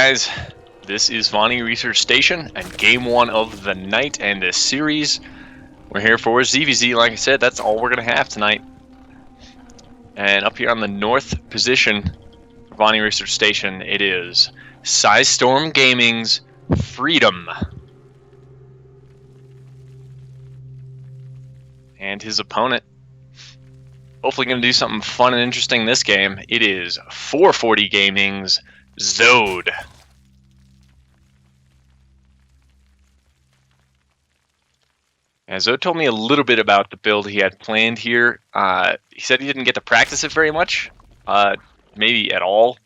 guys, this is Vonnie Research Station and game 1 of the night and this series. We're here for ZVZ. Like I said, that's all we're going to have tonight. And up here on the north position for Vonnie Research Station, it is Storm Gaming's Freedom. And his opponent, hopefully going to do something fun and interesting this game. It is 440 Gaming's Zode. And Zode told me a little bit about the build he had planned here. He said he didn't get to practice it very much, maybe at all,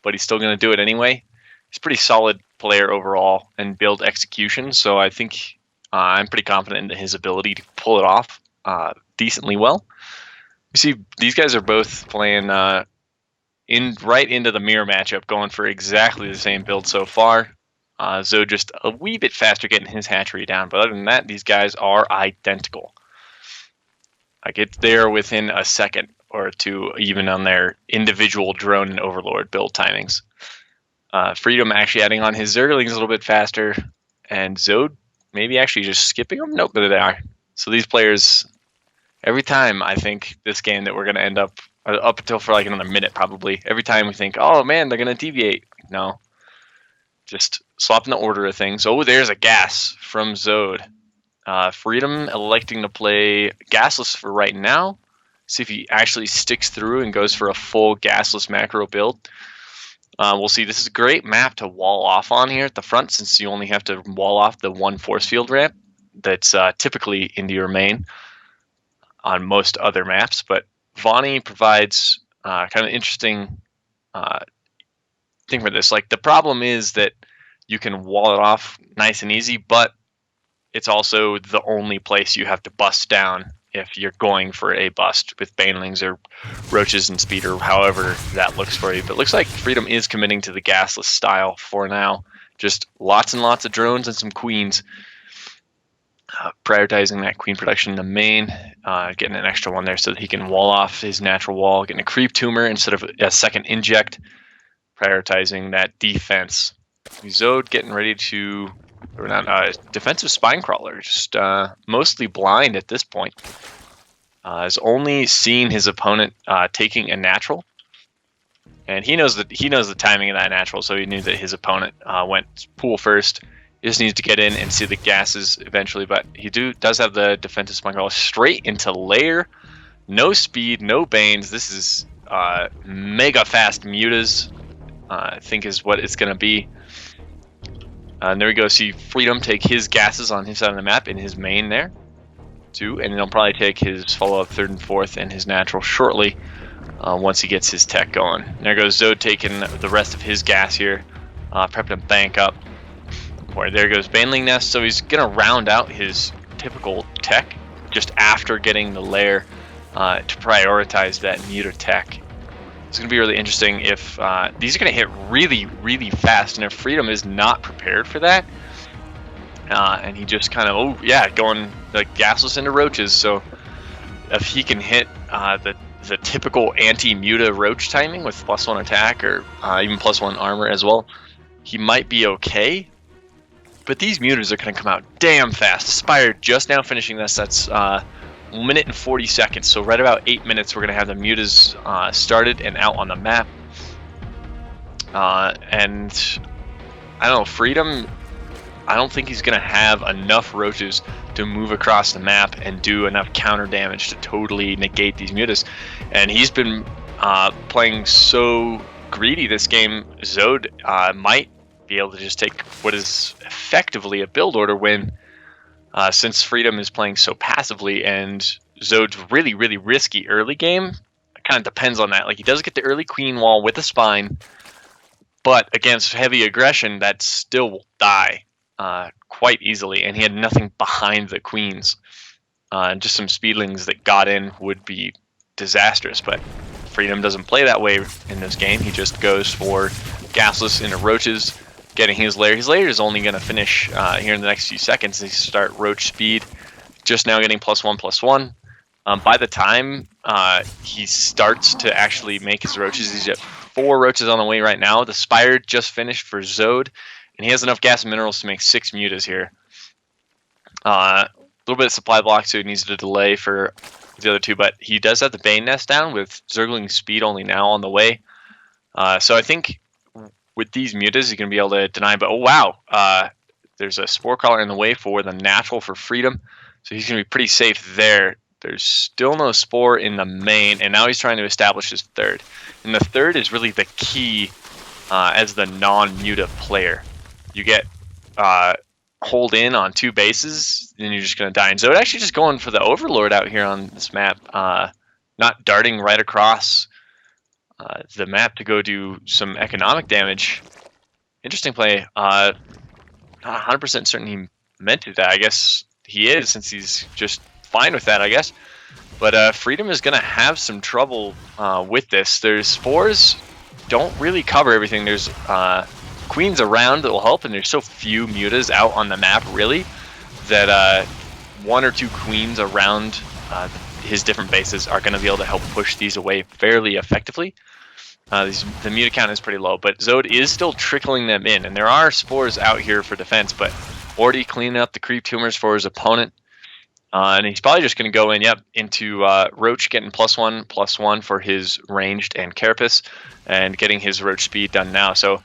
but he's still going to do it anyway. He's a pretty solid player overall and build execution, so I think I'm pretty confident in his ability to pull it off decently well. You see, these guys are both playing right into the mirror matchup, going for exactly the same build so far. Zode just a wee bit faster getting his hatchery down, but other than that, these guys are identical. Like, it's there within a second or two, even on their individual drone and overlord build timings. Freedom actually adding on his Zerglings a little bit faster, and Zode maybe actually just skipping them. Nope, there they are. So these players, every time I think this game that we're going to end up until for like another minute probably, every time we think, oh man, they're going to deviate. No, just swapping the order of things. Oh, there's a gas from Zode. Freedom electing to play gasless for right now. See if he actually sticks through and goes for a full gasless macro build. We'll see. This is a great map to wall off on here at the front, since you only have to wall off the one force field ramp that's typically into your main on most other maps. But Vonnie provides kind of interesting thing for this. Like, the problem is that you can wall it off nice and easy, but it's also the only place you have to bust down if you're going for a bust with banelings or roaches and speed, or however that looks for you. But it looks like Freedom is committing to the gasless style for now. Just lots and lots of drones and some queens. Prioritizing that queen production in the main, getting an extra one there so that he can wall off his natural wall, getting a creep tumor instead of a second inject, prioritizing that defense. Zode getting ready to, or not, defensive spine crawler, just mostly blind at this point. Has only seen his opponent taking a natural, and he knows the timing of that natural, so he knew that his opponent went pool first. He just needs to get in and see the gases eventually, but he does have the defensive spine crawler straight into lair. No speed, no banes. This is mega fast mutas, I think is what it's going to be. And there we go. See Freedom take his gases on his side of the map in his main there, too, and he'll probably take his follow-up third and fourth and his natural shortly once he gets his tech going. There goes Zode taking the rest of his gas here, prepping to bank up. Or there goes Baneling Nest, so he's going to round out his typical tech just after getting the lair to prioritize that muta tech. It's going to be really interesting if these are going to hit really, really fast, and if Freedom is not prepared for that, and he just kind of, going like gasless into roaches. So if he can hit the typical anti-muta roach timing with +1 attack or even +1 armor as well, he might be okay. But these mutas are going to come out damn fast. Aspire just now finishing this. That's 1 minute and 40 seconds. So right about 8 minutes, we're going to have the mutas started and out on the map. And I don't know, Freedom, I don't think he's going to have enough roaches to move across the map and do enough counter damage to totally negate these mutas. And he's been playing so greedy this game. Zode might be able to just take what is effectively a build order win, since Freedom is playing so passively, and Zode's really, really risky early game. It kind of depends on that. Like, he does get the early queen wall with a spine, but against heavy aggression, that still will die quite easily, and he had nothing behind the queens. Just some speedlings that got in would be disastrous, but Freedom doesn't play that way in this game. He just goes for gasless into roaches, getting his lair. His lair is only going to finish here in the next few seconds. They start roach speed, just now getting +1/+1. By the time he starts to actually make his roaches, he's at 4 roaches on the way right now. The Spire just finished for Zode, and he has enough gas and minerals to make 6 mutas here. A little bit of supply block, so he needs to delay for the other 2, but he does have the Bane Nest down with Zergling Speed only now on the way. So I think with these mutas, he's going to be able to deny, but oh wow, there's a Spore Crawler in the way for the natural for Freedom, so he's going to be pretty safe there. There's still no Spore in the main, and now he's trying to establish his third. And the third is really the key as the non-muta player. You get hold in on 2 bases, then you're just going to die. And so it's actually just going for the Overlord out here on this map, not darting right across the map to go do some economic damage. Interesting play. Not 100% certain he meant to do that. I guess he is, since he's just fine with that, I guess. But Freedom is going to have some trouble with this. There's Spores don't really cover everything. There's Queens around that will help, and there's so few mutas out on the map, really, that 1 or 2 Queens around his different bases are going to be able to help push these away fairly effectively. The muta count is pretty low, but Zode is still trickling them in, and there are Spores out here for defense, but already cleaning up the creep tumors for his opponent. And he's probably just going to go in, into Roach, getting +1/+1 for his ranged and Carapace, and getting his Roach speed done now. So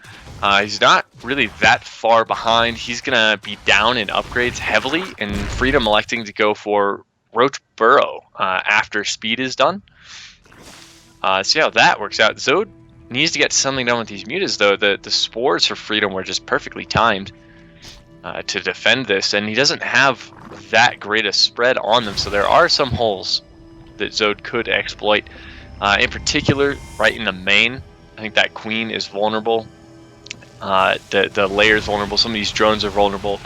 he's not really that far behind. He's going to be down in upgrades heavily, and Freedom electing to go for Roach Burrow after speed is done. See how that works out. Zode needs to get something done with these mutas, though. The Spores for Freedom were just perfectly timed to defend this, and he doesn't have that great a spread on them, so there are some holes that Zode could exploit. In particular, right in the main, I think that Queen is vulnerable. The layer is vulnerable. Some of these drones are vulnerable.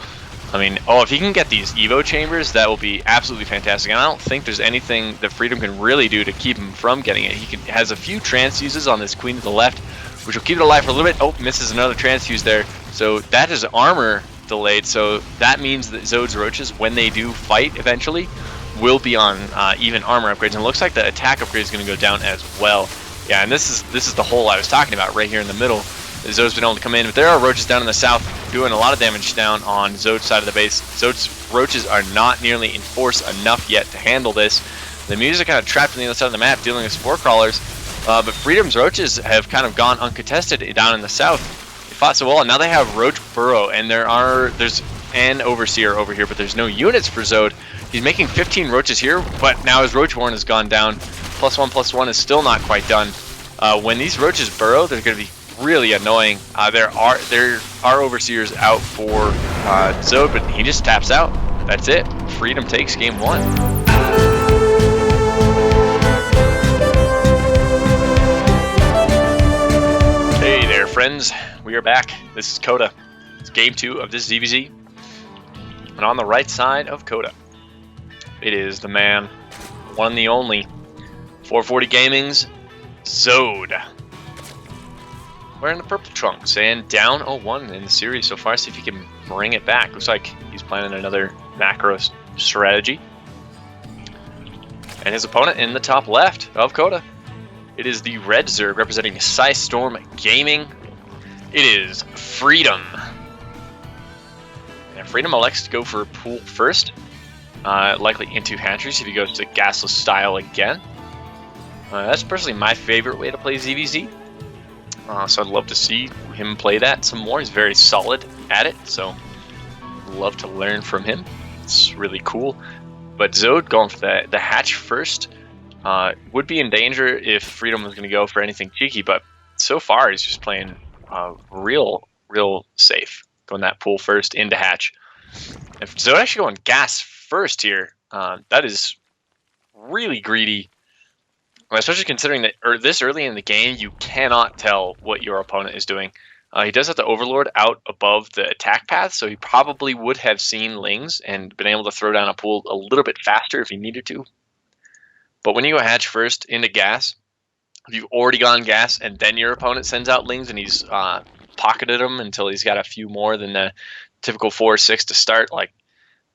I mean, if he can get these Evo chambers, that will be absolutely fantastic. And I don't think there's anything that Freedom can really do to keep him from getting it. He has a few transfuses on this Queen to the left, which will keep it alive for a little bit. Oh, misses another transfuse there. So that is armor delayed. So that means that Zode's Roaches, when they do fight eventually, will be on even armor upgrades. And it looks like the attack upgrade is going to go down as well. Yeah, and this is the hole I was talking about right here in the middle. Zode's been able to come in, but there are Roaches down in the south doing a lot of damage down on Zode's side of the base. Zode's Roaches are not nearly in force enough yet to handle this. The mutas are kind of trapped on the other side of the map dealing with Spore Crawlers, but Freedom's Roaches have kind of gone uncontested down in the south. They fought so well, and now they have Roach Burrow, and there's an Overseer over here, but there's no units for Zode. He's making 15 Roaches here, but now his Roach Warren has gone down. +1/+1 is still not quite done. When these Roaches burrow, they're going to be really annoying. There are Overseers out for Zode, but he just taps out. That's it. Freedom takes game 1. Hey there, friends. We are back. This is Coda. It's game 2 of this ZVZ. And on the right side of Coda, it is the man, one and the only, 440 Gaming's Zode. Wearing the purple trunks and down 0-1 in the series so far. See if he can bring it back. Looks like he's planning another macro strategy. And his opponent in the top left of Coda, it is the red Zerg representing Storm Gaming. It is Freedom. And Freedom elects to go for pool first, likely into hatcheries if he goes to gasless style again. That's personally my favorite way to play ZVZ. So I'd love to see him play that some more. He's very solid at it, so love to learn from him. It's really cool. But Zode going for the hatch first would be in danger if Freedom was going to go for anything cheeky, but so far he's just playing real safe. Going that pool first into hatch. If Zode actually going gas first here, that is really greedy. Especially considering that this early in the game, you cannot tell what your opponent is doing. He does have the Overlord out above the attack path, so he probably would have seen Lings and been able to throw down a pool a little bit faster if he needed to. But when you go hatch first into gas, if you've already gone gas and then your opponent sends out Lings and he's pocketed them until he's got a few more than the typical 4 or 6 to start, like,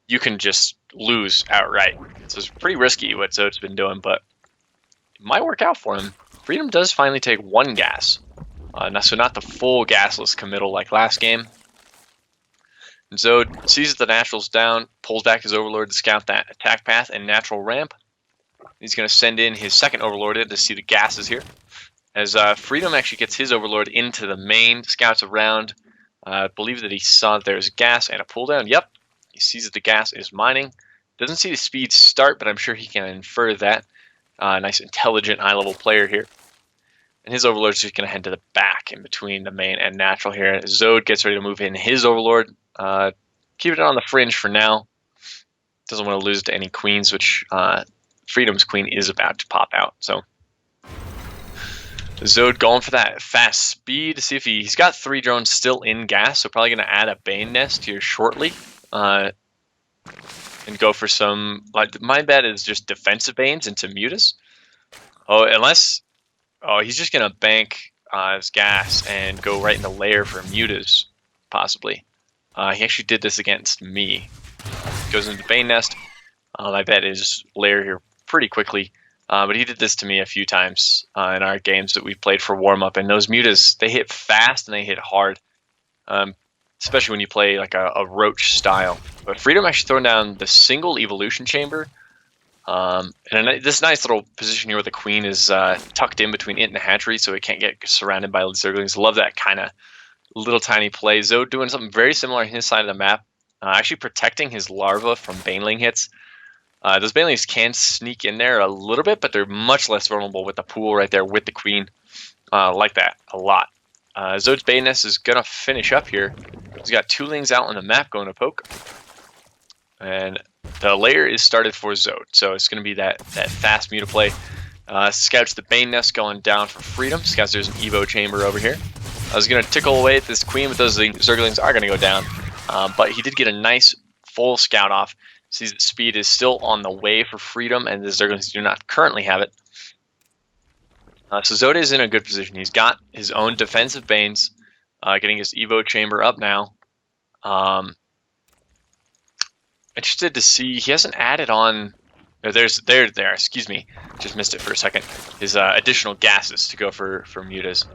you can just lose outright. So it's pretty risky what Zode's been doing, but might work out for him. Freedom does finally take 1 gas. So not the full gasless committal like last game. And Zode sees that the natural's down, pulls back his overlord to scout that attack path and natural ramp. He's going to send in his second overlord in to see the gases here. As Freedom actually gets his overlord into the main, scouts around. I believe that he saw there's gas and a pull down. Yep, he sees that the gas is mining. Doesn't see the speed start, but I'm sure he can infer that. Nice intelligent high level player here. And his overlord's just going to head to the back in between the main and natural here. Zode gets ready to move in his overlord. Keep it on the fringe for now. Doesn't want to lose to any queens, which Freedom's queen is about to pop out. So Zode going for that fast speed to see if he's got 3 drones still in gas, so probably going to add a Bane nest here shortly. And go for some, like, my bet is just defensive Banes into Mutas. He's just going to bank his gas and go right in the lair for Mutas, possibly. He actually did this against me. Goes into the Bane nest. My bet is lair here pretty quickly. But he did this to me a few times in our games that we've played for warm-up. And those Mutas, they hit fast and they hit hard. Especially when you play like a Roach style. But Freedom actually throwing down the single evolution chamber. And this nice little position here where the queen is tucked in between it and the hatchery so it can't get surrounded by Zerglings. Love that kind of little tiny play. Zode doing something very similar on his side of the map. Actually protecting his larva from Baneling hits. Those Banelings can sneak in there a little bit, but they're much less vulnerable with the pool right there with the queen. Like that a lot. Zode's Bane nest is going to finish up here. He's got 2 lings out on the map going to poke. And the lair is started for Zode, so it's going to be that fast Muta play. Scouts the Bane nest going down for Freedom. Scouts there's an Evo chamber over here. I was going to tickle away at this queen, but those Zerglings are going to go down. But he did get a nice full scout off. Sees that speed is still on the way for Freedom, and the Zerglings do not currently have it. So Zode is in a good position. He's got his own defensive Banes, getting his Evo chamber up now. Interested to see, he hasn't added on, excuse me, just missed it for a second, his additional gases to go for Mutas.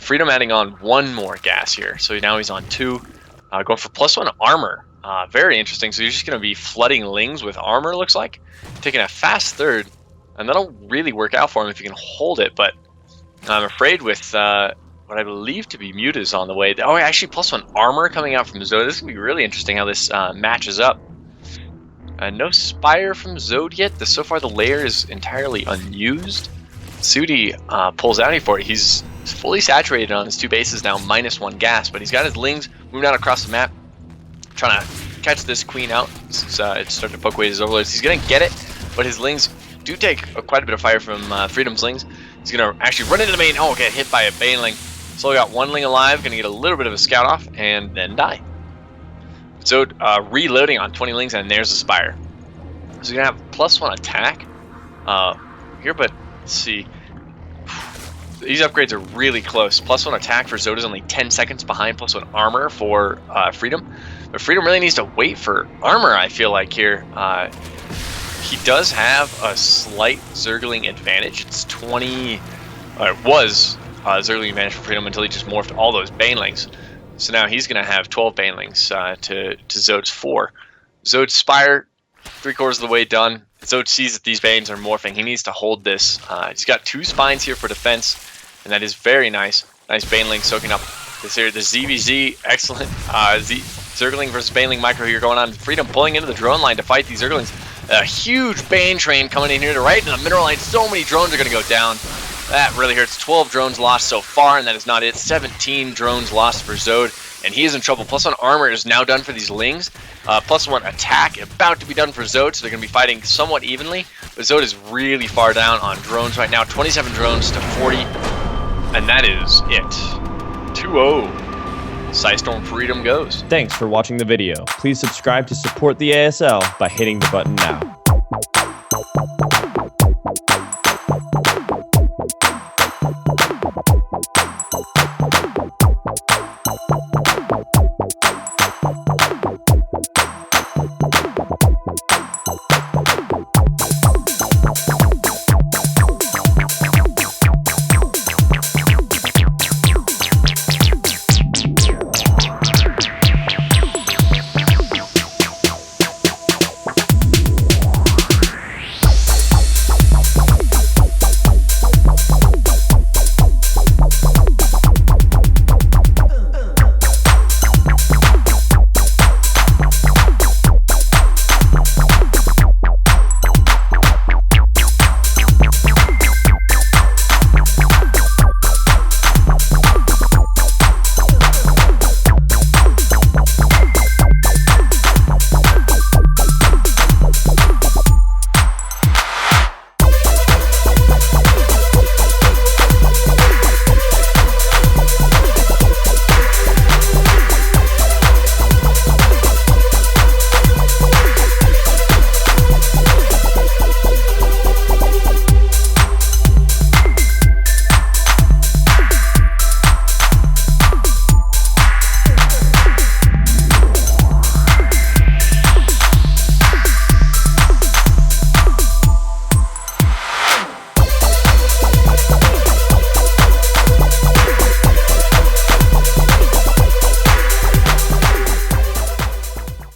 Freedom adding on 1 more gas here, so now he's on 2, going for +1 armor. Very interesting, so you're just going to be flooding lings with armor, looks like. Taking a fast third, and that'll really work out for him if you can hold it, but I'm afraid with what I believe to be Mutas on the way. Oh, actually +1 armor coming out from Zode. This is going to be really interesting how this matches up. No Spire from Zode yet. So far the lair is entirely unused. Sudi pulls out here for it. He's fully saturated on his 2 bases now, -1 gas, but he's got his lings moving out across the map, trying to catch this queen out. It's starting to poke away his overlords. He's going to get it, but his lings do take quite a bit of fire from Freedom's lings. He's going to actually run into the main. Oh, get hit by a Baneling. So we got 1 ling alive, going to get a little bit of a scout off, and then die. So reloading on 20 lings, and there's a Spire. So you're going to have +1 attack here, but let's see. These upgrades are really close. +1 attack for Zode is only 10 seconds behind +1 armor for Freedom. But Freedom really needs to wait for armor, I feel like, here. He does have a slight Zergling advantage. It's 20... it was Zergling advantage for Freedom until he just morphed all those Banelings. So now he's going to have 12 Banelings to Zode's 4. Zode's Spire, 3/4 of the way done. Zode sees that these Banes are morphing. He needs to hold this. He's got 2 spines here for defense, and that is very nice. Nice Baneling soaking up this here. The ZVZ, excellent. Zergling versus Baneling micro here going on. Freedom pulling into the drone line to fight these Zerglings. A huge Bane train coming in here to right in the mineral line. So many drones are going to go down. That really hurts. 12 drones lost so far, and that is not it. 17 drones lost for Zode, and he is in trouble. +1 armor is now done for these lings. +1 attack about to be done for Zode, so they're going to be fighting somewhat evenly. But Zode is really far down on drones right now. 27 drones to 40, and that is it. 2-0. Psystorm Freedom goes. Thanks for watching the video. Please subscribe to support the ASL by hitting the button now.